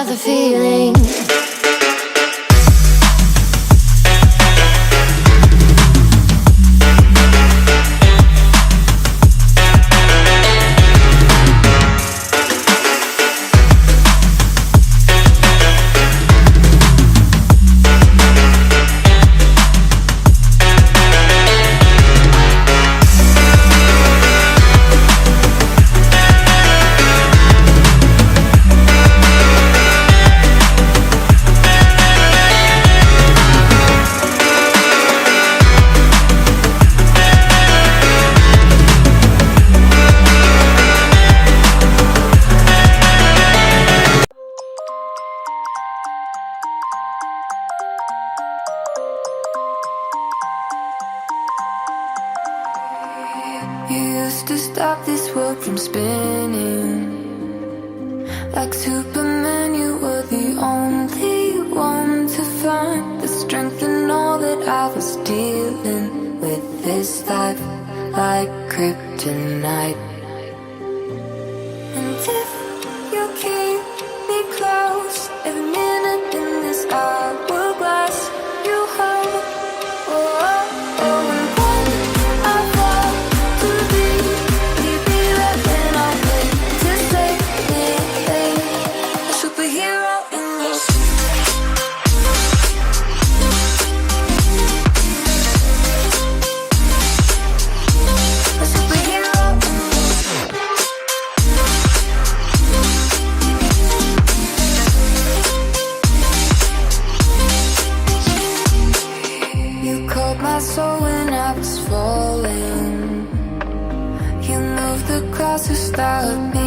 the feeling. You used to stop this world from spinning. Like Superman, you were the only one to find the strength in all that I was dealing with this life, like kryptonite. And if you keep me close, every minute in this hourglass, you hold. Oh, oh, oh, and when I fall to be right when I wait to save me, a superhero in your a superhero in you caught my soul when I was falling. You moved the clouds to stop me.